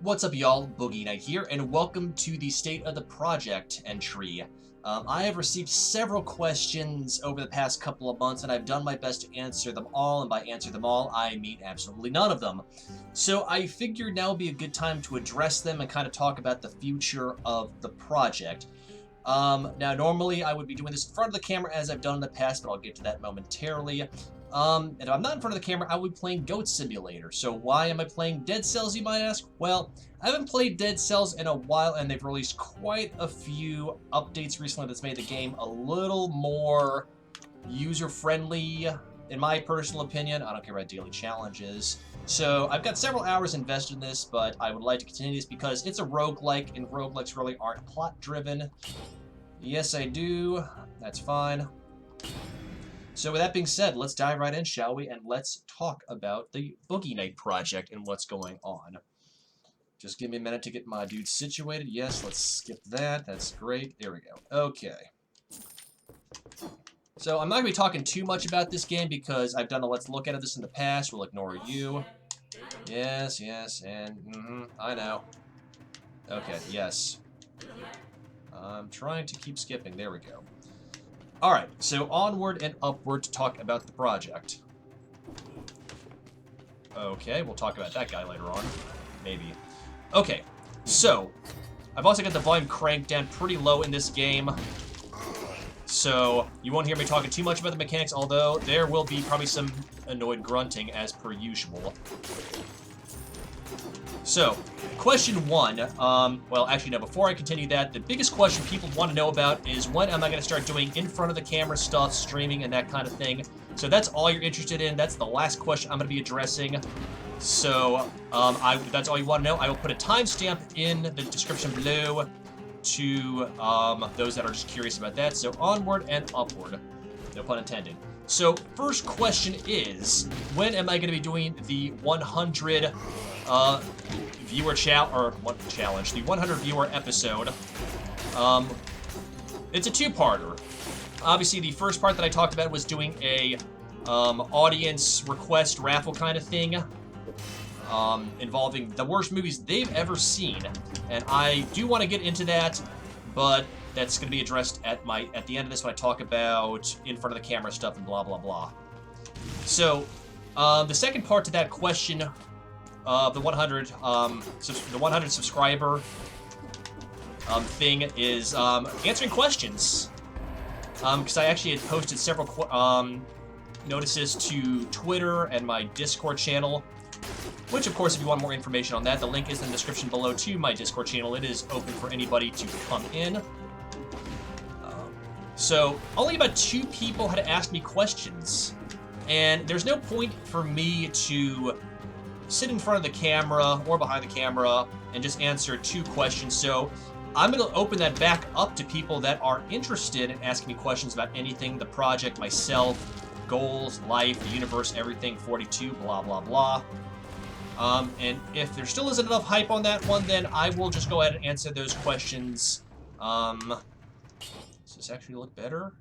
What's up, y'all? Boogie Knight here, and welcome to the State of the Project entry. I have received several questions over the past couple of months, and I've done my best to answer them all, and by answer them all, I mean absolutely none of them. So I figured now would be a good time to address them and kind of talk about the future of the project. Now, normally I would be doing this in front of the camera as I've done in the past, but I'll get to that momentarily. And if I'm not in front of the camera, I would be playing Goat Simulator. So why am I playing Dead Cells, you might ask? Well, I haven't played Dead Cells in a while, and they've released quite a few updates recently that's made the game a little more user-friendly, in my personal opinion. I don't care about daily challenges. So I've got several hours invested in this, but I would like to continue this because it's a roguelike, and roguelikes really aren't plot-driven. Yes, I do. That's fine. So with that being said, let's dive right in, shall we? And let's talk about the Boogie Knight Project and what's going on. Just give me a minute to get my dude situated. Yes, let's skip that. That's great. There we go. Okay. So I'm not going to be talking too much about this game because I've done a Let's Look at this in the past. We'll ignore you. Yes, and I know. Okay, yes. I'm trying to keep skipping. There we go. Alright, so onward and upward to talk about the project. Okay, we'll talk about that guy later on. Maybe. Okay, so I've also got the volume cranked down pretty low in this game. So you won't hear me talking too much about the mechanics, although there will be probably some annoyed grunting as per usual. So, question one, well, actually, no, before I continue that, the biggest question people want to know about is when am I going to start doing in front of the camera stuff, streaming, and that kind of thing. So that's all you're interested in. That's the last question I'm going to be addressing. So, that's all you want to know. I will put a timestamp in the description below to those that are just curious about that. So, onward and upward. No pun intended. So, first question is, when am I going to be doing the 100 viewer challenge, the 100 viewer episode? It's a two-parter. Obviously, the first part that I talked about was doing a audience request raffle kind of thing, involving the worst movies they've ever seen, and I do want to get into that, but that's going to be addressed at the end of this when I talk about in front of the camera stuff and blah blah blah. So, the second part to that question. The 100 subscriber thing is answering questions. Because I actually had posted several notices to Twitter and my Discord channel, which, of course, if you want more information on that, the link is in the description below to my Discord channel. It is open for anybody to come in. So, only about 2 people had asked me questions, and there's no point for me to sit in front of the camera or behind the camera and just answer 2 questions. So I'm going to open that back up to people that are interested in asking me questions about anything, the project, myself, goals, life, the universe, everything, 42, blah, blah, blah. And if there still isn't enough hype on that one, then I will just go ahead and answer those questions. Does this actually look better?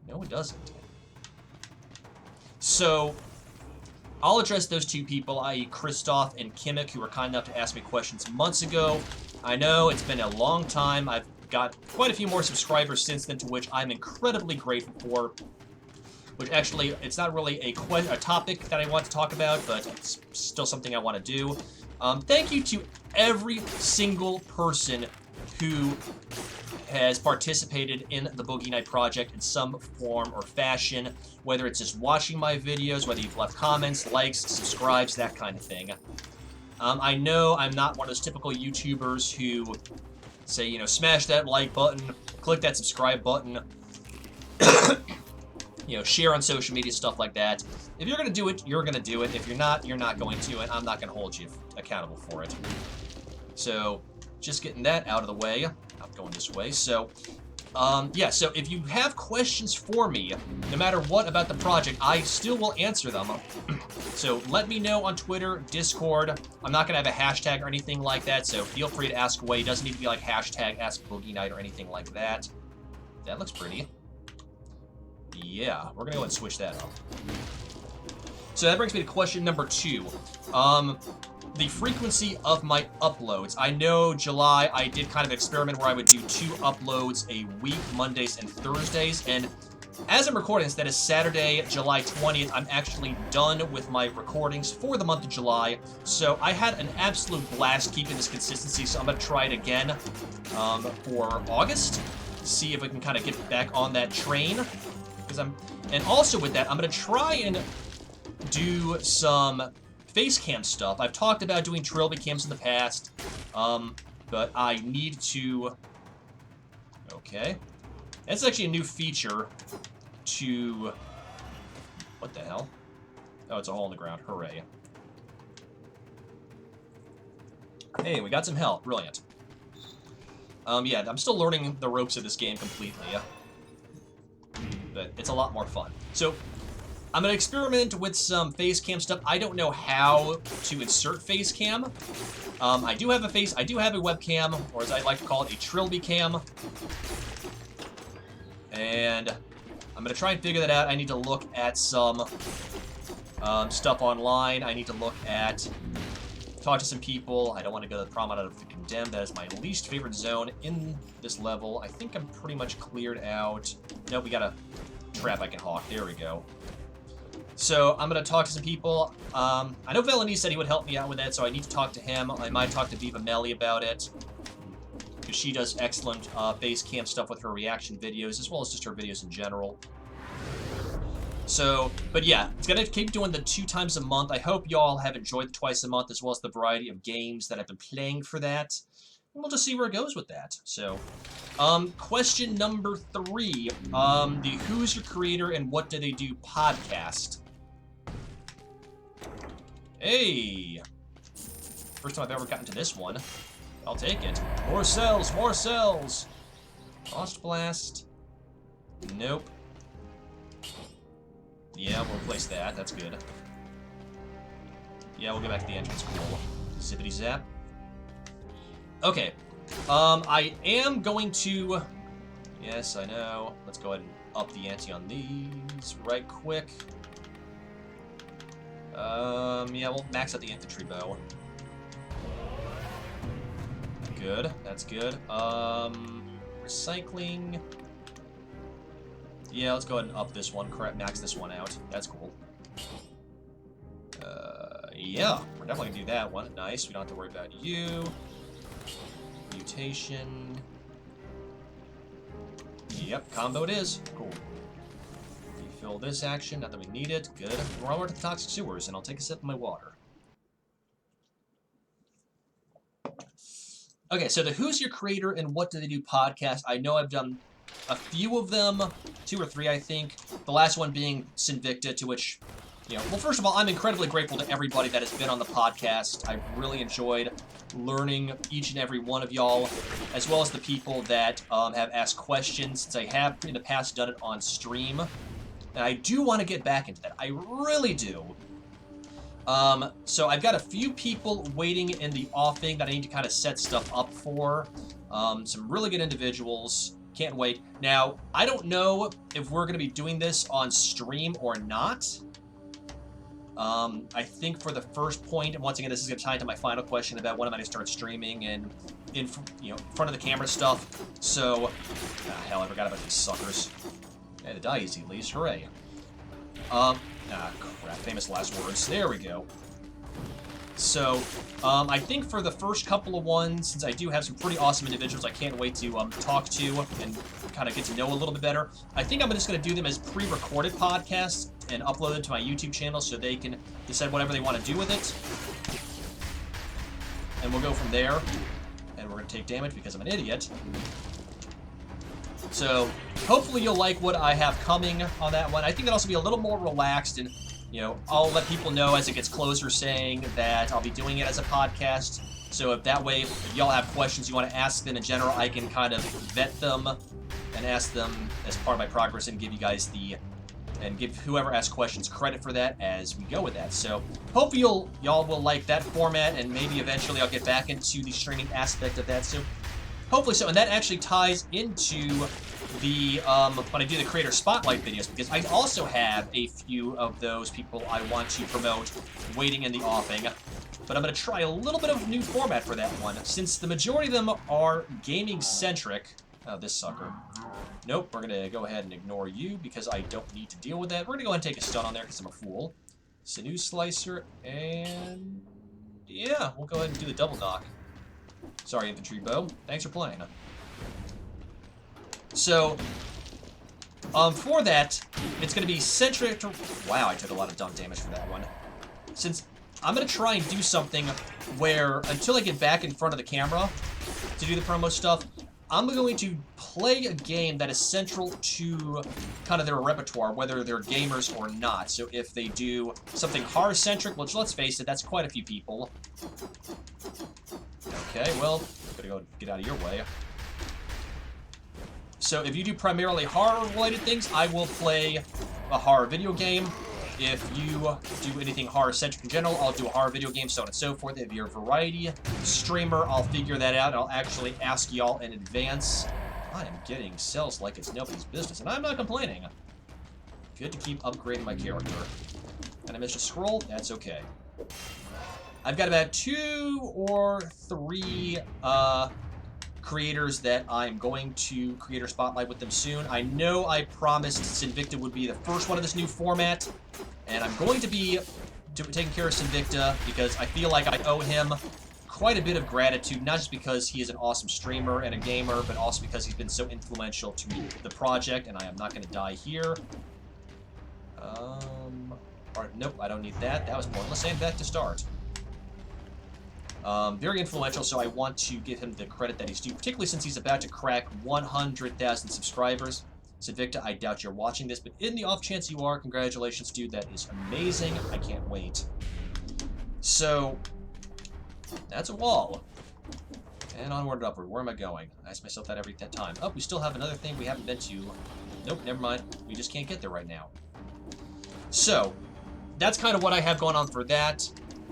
No, it doesn't. So I'll address those 2 people, i.e. Christoph and Kimmik, who were kind enough to ask me questions months ago. I know it's been a long time. I've got quite a few more subscribers since then, to which I'm incredibly grateful for. Which actually, it's not really a topic that I want to talk about, but it's still something I want to do. Thank you to every single person who has participated in the Boogie Knight Project in some form or fashion, whether it's just watching my videos, whether you've left comments, likes, subscribes, that kind of thing. I know I'm not one of those typical YouTubers who say, you know, smash that like button, click that subscribe button, you know, share on social media, stuff like that. If you're going to do it, you're going to do it. If you're not going to, and I'm not going to hold you accountable for it. So, just getting that out of the way. I'm going this way. So, yeah, so if you have questions for me, no matter what about the project, I still will answer them. So let me know on Twitter, Discord. I'm not going to have a hashtag or anything like that, so feel free to ask away. It doesn't need to be like hashtag Ask Boogie Knight or anything like that. That looks pretty. Yeah, we're going to go ahead and switch that up. So that brings me to question number 2. the frequency of my uploads. I know July I did kind of an experiment where I would do 2 uploads a week, Mondays and Thursdays, and as I'm recording this, that is Saturday, July 20th, I'm actually done with my recordings for the month of July, so I had an absolute blast keeping this consistency, so I'm going to try it again for August, see if we can kind of get back on that train, and also with that, I'm going to try and do some face cam stuff. I've talked about doing trilby cams in the past, but I need to... Okay. That's actually a new feature to... What the hell? Oh, it's a hole in the ground. Hooray. Hey, we got some help. Brilliant. Yeah, I'm still learning the ropes of this game completely. But it's a lot more fun. So, I'm going to experiment with some face cam stuff. I don't know how to insert face cam. I do have a webcam, or as I like to call it, a trilby cam. And I'm going to try and figure that out. I need to look at some stuff online. I need to talk to some people. I don't want to go to the Promenade of the Condemned. That is my least favorite zone in this level. I think I'm pretty much cleared out. Nope, we got a trap I can hawk. There we go. So I'm going to talk to some people. I know Velanese said he would help me out with that, so I need to talk to him. I might talk to Viva Melly about it, because she does excellent face cam stuff with her reaction videos, as well as just her videos in general. So, but yeah, it's going to keep doing the 2 times a month. I hope y'all have enjoyed the twice a month, as well as the variety of games that I've been playing for that. And we'll just see where it goes with that. So, question number 3. The Who's Your Creator and What Do They Do podcast. Hey! First time I've ever gotten to this one. I'll take it. More cells! More cells! Lost Blast. Nope. Yeah, we'll replace that. That's good. Yeah, we'll go back to the entrance. Cool. Zippity zap. Okay. I am going to... Yes, I know. Let's go ahead and up the ante on these right quick. Yeah, we'll max out the infantry bow. Good. That's good. Recycling. Yeah, let's go ahead and up this one. Max this one out. That's cool. Yeah, we're definitely gonna do that one. Nice. We don't have to worry about you. Mutation. Yep, combo it is. Cool. Refill this action. Not that we need it. Good. We're over to the toxic sewers, and I'll take a sip of my water. Okay, so the Who's Your Creator and What Do They Do podcast. I know I've done a few of them, 2 or 3, I think. The last one being Sinvicta, to which, well, first of all, I'm incredibly grateful to everybody that has been on the podcast. I've really enjoyed learning each and every one of y'all, as well as the people that have asked questions, since I have in the past done it on stream. And I do want to get back into that. I really do. So I've got a few people waiting in the offing that I need to kind of set stuff up for. Some really good individuals. Can't wait. Now, I don't know if we're going to be doing this on stream or not. I think for the first point, and once again, this is going to tie into my final question about when am I going to start streaming and in front of the camera stuff. So, hell, I forgot about these suckers. Hey, the die easy, at least. Hooray. Crap. Famous last words. There we go. So, I think for the first couple of ones, since I do have some pretty awesome individuals I can't wait to talk to and kind of get to know a little bit better, I think I'm just going to do them as pre-recorded podcasts and upload them to my YouTube channel so they can decide whatever they want to do with it. And we'll go from there. And we're going to take damage because I'm an idiot. So, hopefully you'll like what I have coming on that one. I think it'll also be a little more relaxed, and, I'll let people know as it gets closer saying that I'll be doing it as a podcast. So if that way, if y'all have questions you want to ask them in general, I can kind of vet them and ask them as part of my progress and give you guys and give whoever asks questions credit for that as we go with that. So hopefully y'all will like that format, and maybe eventually I'll get back into the streaming aspect of that. So Hopefully so, and that actually ties into the, when I do the creator spotlight videos, because I also have a few of those people I want to promote waiting in the offing, but I'm going to try a little bit of new format for that one, since the majority of them are gaming-centric. Oh, this sucker. Nope, we're going to go ahead and ignore you, because I don't need to deal with that. We're going to go ahead and take a stun on there, because I'm a fool. Sinew Slicer, and yeah, we'll go ahead and do the double knock. Sorry, Infantry Bow. Thanks for playing. So, for that, it's going to be centric to... Wow, I took a lot of dump damage for that one. Since I'm going to try and do something where, until I get back in front of the camera to do the promo stuff, I'm going to play a game that is central to kind of their repertoire, whether they're gamers or not. So if they do something horror-centric, which, let's face it, that's quite a few people. Okay, well, I'm gonna go get out of your way. So if you do primarily horror-related things, I will play a horror video game. If you do anything horror-centric in general, I'll do a horror video game, so on and so forth. If you're a variety streamer, I'll figure that out. I'll actually ask y'all in advance. I am getting cells like it's nobody's business, and I'm not complaining. Good to keep upgrading my character. And I missed a scroll? That's okay. I've got about 2 or 3 creators that I'm going to Creator Spotlight with them soon. I know I promised Sinvicta would be the first one of this new format, and I'm going to be taking care of Sinvicta because I feel like I owe him quite a bit of gratitude, not just because he is an awesome streamer and a gamer, but also because he's been so influential to the project, and I am not going to die here. Nope, I don't need that. That was pointless. And back to start. Very influential, so I want to give him the credit that he's due, particularly since he's about to crack 100,000 subscribers. Sinvicta, I doubt you're watching this, but in the off chance you are, congratulations, dude. That is amazing. I can't wait. So, that's a wall. And onward and upward. Where am I going? I ask myself that every time. Oh, we still have another thing we haven't been to. Nope, never mind. We just can't get there right now. So, that's kind of what I have going on for that.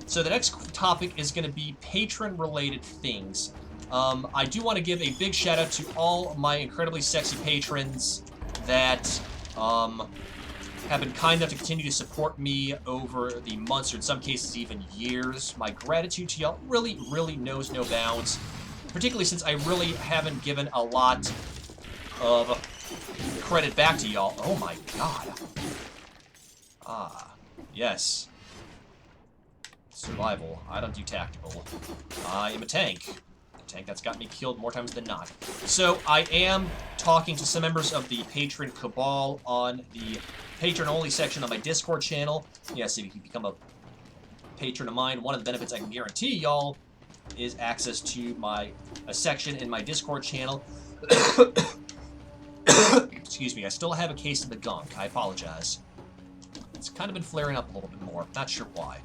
So the next topic is going to be patron-related things. I do want to give a big shout-out to all my incredibly sexy patrons that have been kind enough to continue to support me over the months, or in some cases even years. My gratitude to y'all really, really knows no bounds, particularly since I really haven't given a lot of credit back to y'all. Oh my god. Ah, yes. Survival. I don't do tactical. I am a tank. A tank that's got me killed more times than not. So, I am talking to some members of the Patron Cabal on the Patron-only section of my Discord channel. Yes, if you become a patron of mine, one of the benefits I can guarantee y'all is access to a section in my Discord channel. Excuse me, I still have a case of the gunk. I apologize. It's kind of been flaring up a little bit more. Not sure why.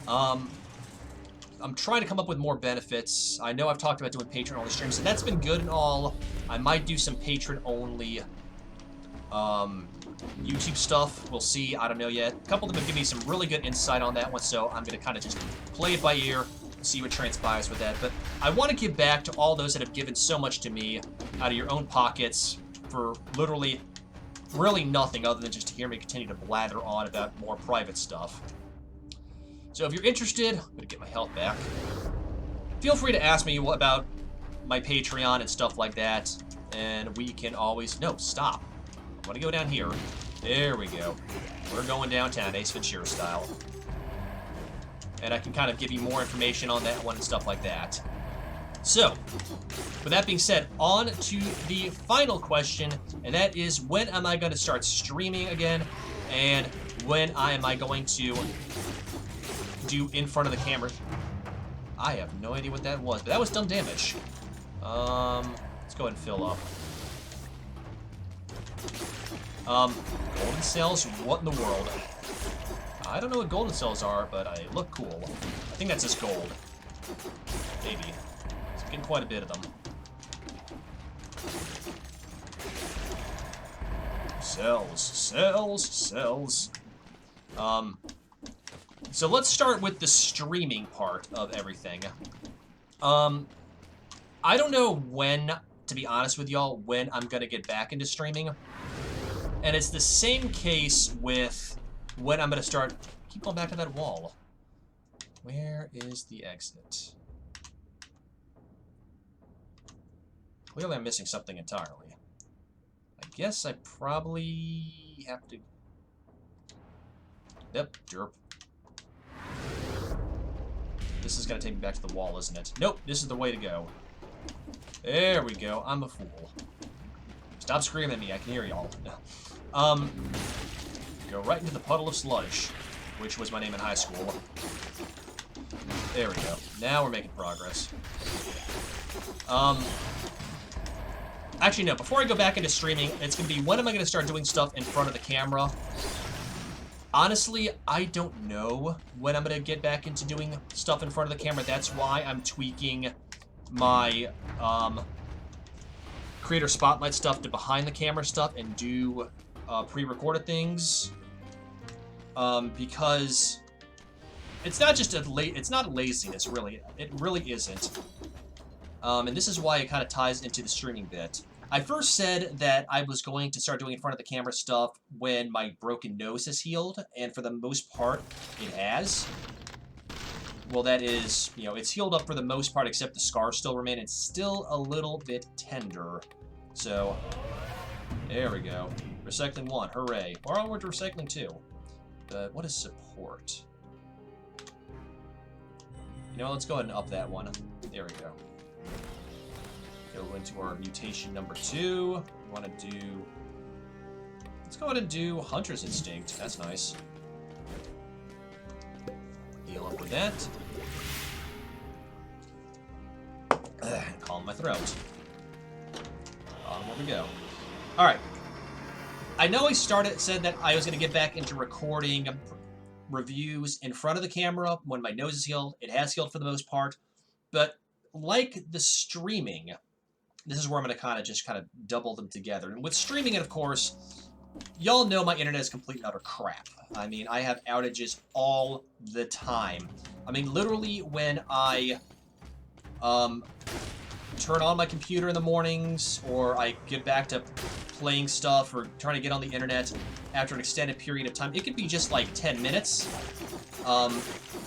I'm trying to come up with more benefits. I know I've talked about doing patron-only streams, and that's been good and all. I might do some patron-only YouTube stuff. We'll see. I don't know yet. A couple of them have given me some really good insight on that one, so I'm going to kind of just play it by ear, see what transpires with that. But I want to give back to all those that have given so much to me out of your own pockets for literally really nothing other than just to hear me continue to blather on about more private stuff. So if you're interested, I'm going to get my health back. Feel free to ask me about my Patreon and stuff like that. And we can always... No, stop. I want to go down here. There we go. We're going downtown, Ace Ventura style. And I can kind of give you more information on that one and stuff like that. So, with that being said, on to the final question. And that is, when am I going to start streaming again? And when am I going to do in front of the camera? I have no idea what that was, but that was dumb damage. Let's go ahead and fill up. Golden cells? What in the world? I don't know what golden cells are, but I look cool. I think that's just gold. Maybe. I'm getting quite a bit of them. Cells, cells, cells. So let's start with the streaming part of everything. I I don't know when, to be honest with y'all, when I'm going to get back into streaming. And it's the same case with when I'm going to start... Keep going back to that wall. Where is the exit? Clearly I'm missing something entirely. I guess I probably have to... Yep, derp. This is going to take me back to the wall, isn't it? Nope, this is the way to go. There we go. I'm a fool. Stop screaming at me. I can hear y'all. Go right into the puddle of sludge, which was my name in high school. There we go. Now we're making progress. Actually, no. Before I go back into streaming, it's going to be when am I going to start doing stuff in front of the camera? Honestly, I don't know when I'm going to get back into doing stuff in front of the camera. That's why I'm tweaking my creator spotlight stuff to behind the camera stuff and do pre-recorded things. Because it's not just it's not laziness, really. It really isn't. And this is why it kind of ties into the streaming bit. I first said that I was going to start doing in front of the camera stuff when my broken nose has healed, and for the most part, it has. Well, that is, you know, it's healed up for the most part, except the scars still remain. It's still a little bit tender. So, there we go. Recycling 1, hooray. Or onward to recycling 2. What is support? You know, let's go ahead and up that one. There we go. Go into our mutation number 2. We want to do... Let's go ahead and do Hunter's Instinct. That's nice. Heal up with that. Calm my throat. Where we go. Alright. I know I said that I was going to get back into recording reviews in front of the camera when my nose is healed. It has healed for the most part. But like the streaming, this is where I'm going to kind of double them together. And with streaming, and of course, y'all know my internet is complete and utter crap. I mean, I have outages all the time. I mean, literally when I turn on my computer in the mornings, or I get back to playing stuff or trying to get on the internet after an extended period of time, it could be just like 10 minutes.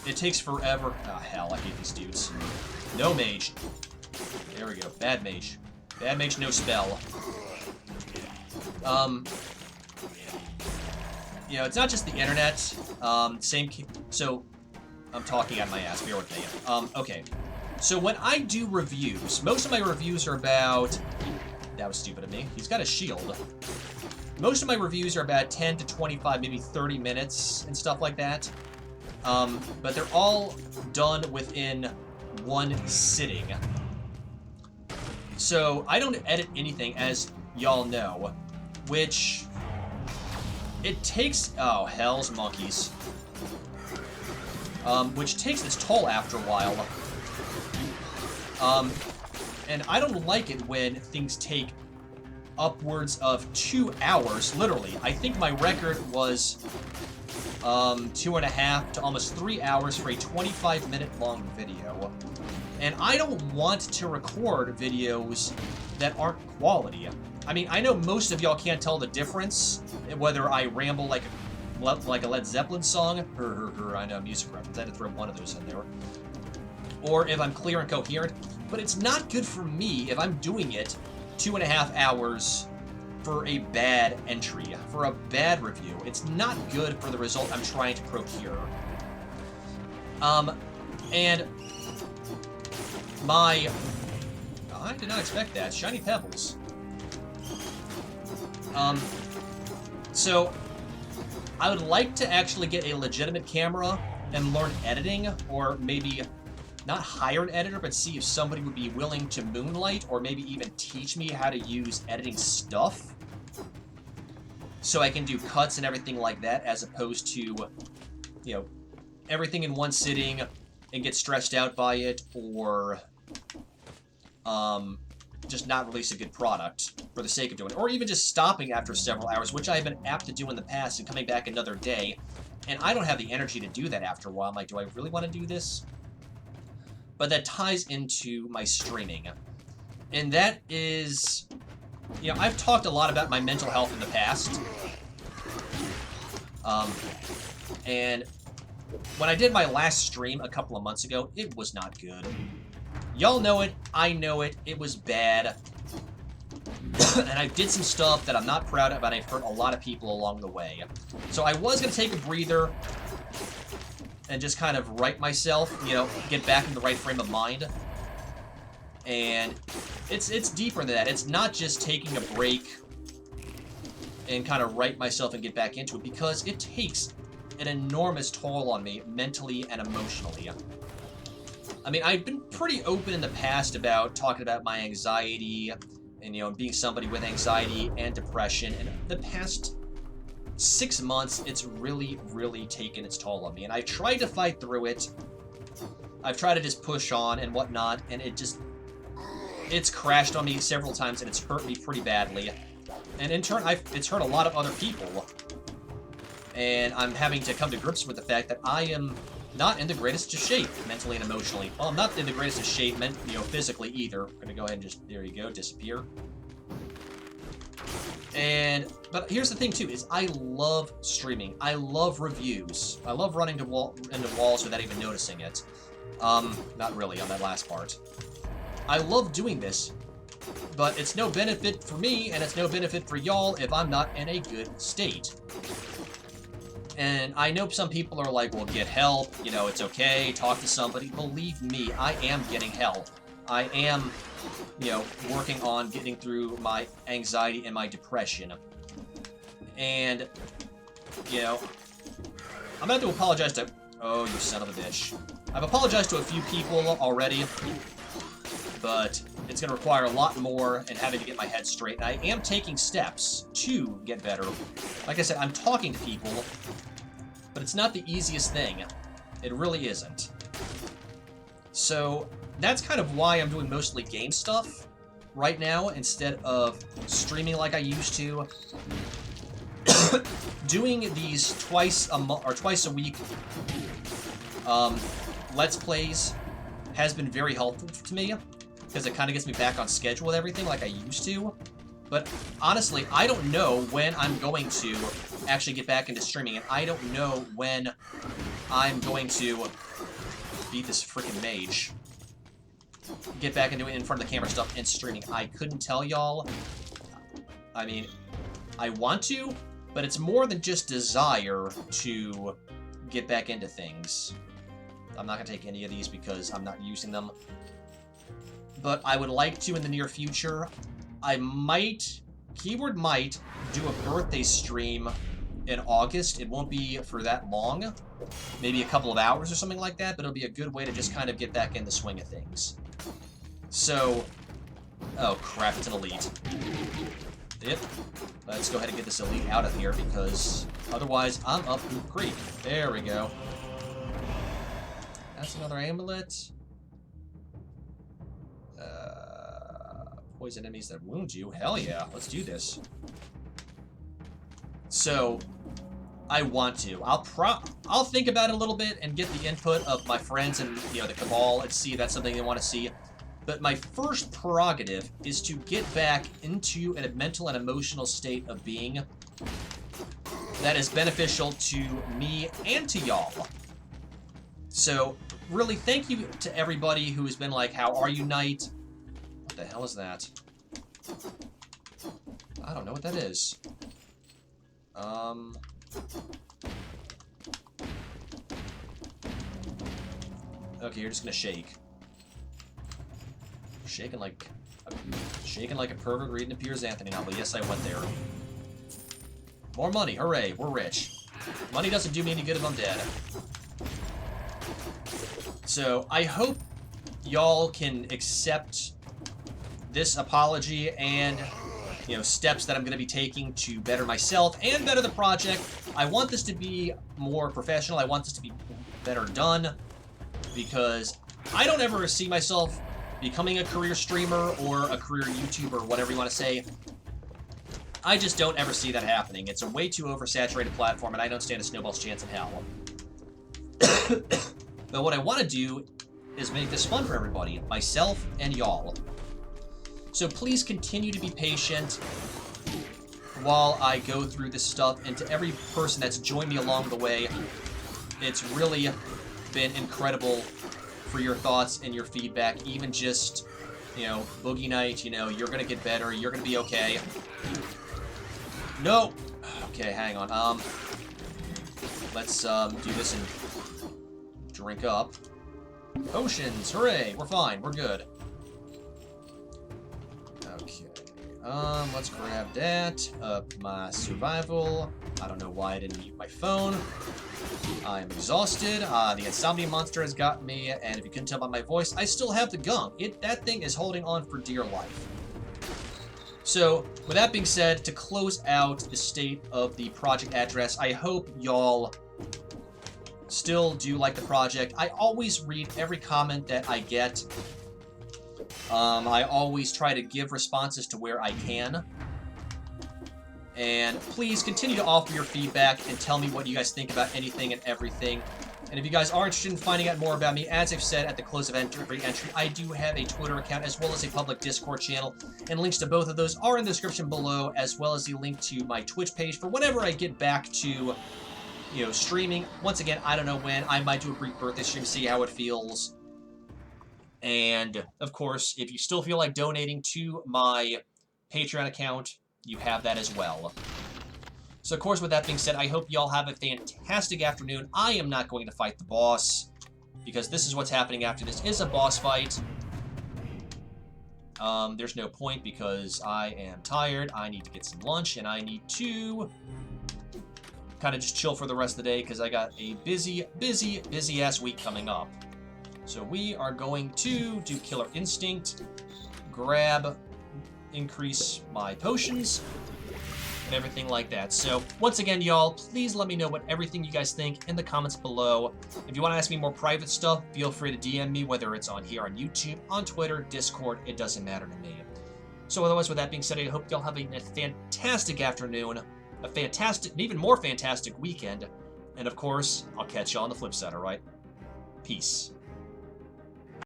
It takes forever. Oh, hell, I hate these dudes. No mage. There we go. Bad mage. Bad mage, no spell. You know, it's not just the internet. So, I'm talking out of my ass. Bear with me. Okay. So when I do reviews, most of my reviews are about... That was stupid of me. He's got a shield. Most of my reviews are about 10 to 25, maybe 30 minutes and stuff like that. But they're all done within one sitting. So I don't edit anything, as y'all know, which... It takes... Oh, hell's monkeys. Which takes its toll after a while. And I don't like it when things take upwards of 2 hours, literally. I think my record was 2.5 to almost 3 hours for a 25-minute long video. And I don't want to record videos that aren't quality. I mean, I know most of y'all can't tell the difference, whether I ramble like a Led Zeppelin song, I know, music reference, I had to throw one of those in there, or if I'm clear and coherent, but it's not good for me if I'm doing it 2.5 hours for a bad entry, for a bad review. It's not good for the result I'm trying to procure. And I did not expect that. Shiny pebbles. So, I would like to actually get a legitimate camera and learn editing, or maybe not hire an editor, but see if somebody would be willing to moonlight, or maybe even teach me how to use editing stuff, so I can do cuts and everything like that, as opposed to, you know, everything in one sitting and get stressed out by it, or just not release a good product for the sake of doing it, or even just stopping after several hours, which I've been apt to do in the past, and coming back another day, and I don't have the energy to do that after a while. I'm like, do I really want to do this? But that ties into my streaming. And that is, you know, I've talked a lot about my mental health in the past. And when I did my last stream a couple of months ago, it was not good. Y'all know it, I know it, it was bad. And I did some stuff that I'm not proud of, and I've hurt a lot of people along the way. So I was going to take a breather and just kind of right myself, you know, get back in the right frame of mind. And it's deeper than that. It's not just taking a break and kind of right myself and get back into it, because it takes an enormous toll on me mentally and emotionally. I mean, I've been pretty open in the past about talking about my anxiety and, you know, being somebody with anxiety and depression. And the past 6 months, it's really, really taken its toll on me. And I've tried to fight through it. I've tried to just push on and whatnot, and it's crashed on me several times, and it's hurt me pretty badly. And in turn, it's hurt a lot of other people. And I'm having to come to grips with the fact that I am not in the greatest of shape, mentally and emotionally. Well, I'm not in the greatest of shape, you know, physically either. I'm gonna go ahead and just, there you go, disappear. But here's the thing too, is I love streaming. I love reviews. I love running into walls without even noticing it. Not really on that last part. I love doing this, but it's no benefit for me, and it's no benefit for y'all if I'm not in a good state. And I know some people are like, well, get help, you know, it's okay, talk to somebody. Believe me, I am getting help. I am, you know, working on getting through my anxiety and my depression. And, you know, I'm going to have to apologize to... Oh, you son of a bitch. I've apologized to a few people already, but it's going to require a lot more and having to get my head straight. And I am taking steps to get better. Like I said, I'm talking to people, but it's not the easiest thing. It really isn't. So that's kind of why I'm doing mostly game stuff right now instead of streaming like I used to. Doing these twice a week Let's Plays has been very helpful to me, because it kind of gets me back on schedule with everything like I used to. But honestly, I don't know when I'm going to actually get back into streaming, and I don't know when I'm going to beat this freaking mage. Get back into it in front of the camera stuff and streaming. I couldn't tell y'all. I mean, I want to, but it's more than just desire to get back into things. I'm not going to take any of these because I'm not using them. But I would like to in the near future. I might, keyword might, do a birthday stream in August. It won't be for that long. Maybe a couple of hours or something like that, but it'll be a good way to just kind of get back in the swing of things. So, oh crap, it's an elite. Yep. Let's go ahead and get this elite out of here, because otherwise I'm up Poop Creek. There we go. That's another amulet. Poison enemies that wound you. Hell yeah, let's do this. So, I want to. I'll think about it a little bit and get the input of my friends and, you know, the Cabal and see if that's something they want to see. But my first prerogative is to get back into a mental and emotional state of being that is beneficial to me and to y'all. So, really, thank you to everybody who has been like, how are you, Knight? What the hell is that? I don't know what that is. Okay, you're just gonna shake. Shaking like a pervert reading a Piers Anthony novel. Yes, I went there. More money, hooray, we're rich. Money doesn't do me any good if I'm dead. So, I hope y'all can accept this apology and, you know, steps that I'm going to be taking to better myself and better the project. I want this to be more professional. I want this to be better done, because I don't ever see myself becoming a career streamer or a career YouTuber, whatever you want to say. I just don't ever see that happening. It's a way too oversaturated platform, and I don't stand a snowball's chance in hell. But what I want to do is make this fun for everybody, myself and y'all. So please continue to be patient while I go through this stuff, and to every person that's joined me along the way, it's really been incredible for your thoughts and your feedback. Even just, you know, Boogie Knight, you know, you're gonna get better, you're gonna be okay. No! Okay, hang on. Let's do this and drink up. Potions, hooray, we're fine, we're good. Okay, let's grab that, up my survival. I don't know why I didn't mute my phone. I'm exhausted, the insomnia monster has got me, and if you couldn't tell by my voice, I still have the gum. That thing is holding on for dear life. So, with that being said, to close out the state of the project address, I hope y'all still do like the project. I always read every comment that I get. I always try to give responses to where I can. And please continue to offer your feedback and tell me what you guys think about anything and everything. And if you guys are interested in finding out more about me, as I've said at the close of every entry, I do have a Twitter account as well as a public Discord channel, and links to both of those are in the description below, as well as the link to my Twitch page for whenever I get back to, you know, streaming. Once again, I don't know when. I might do a brief birthday stream, see how it feels. And, of course, if you still feel like donating to my Patreon account, you have that as well. So, of course, with that being said, I hope y'all have a fantastic afternoon. I am not going to fight the boss, because this is what's happening after this is a boss fight. There's no point, because I am tired, I need to get some lunch, and I need to kind of just chill for the rest of the day, because I got a busy-ass week coming up. So we are going to do Killer Instinct, increase my potions, and everything like that. So, once again, y'all, please let me know what everything you guys think in the comments below. If you want to ask me more private stuff, feel free to DM me, whether it's on here on YouTube, on Twitter, Discord, it doesn't matter to me. So, otherwise, with that being said, I hope y'all have a fantastic afternoon, a fantastic, an even more fantastic weekend, and of course, I'll catch y'all on the flip side, alright? Peace.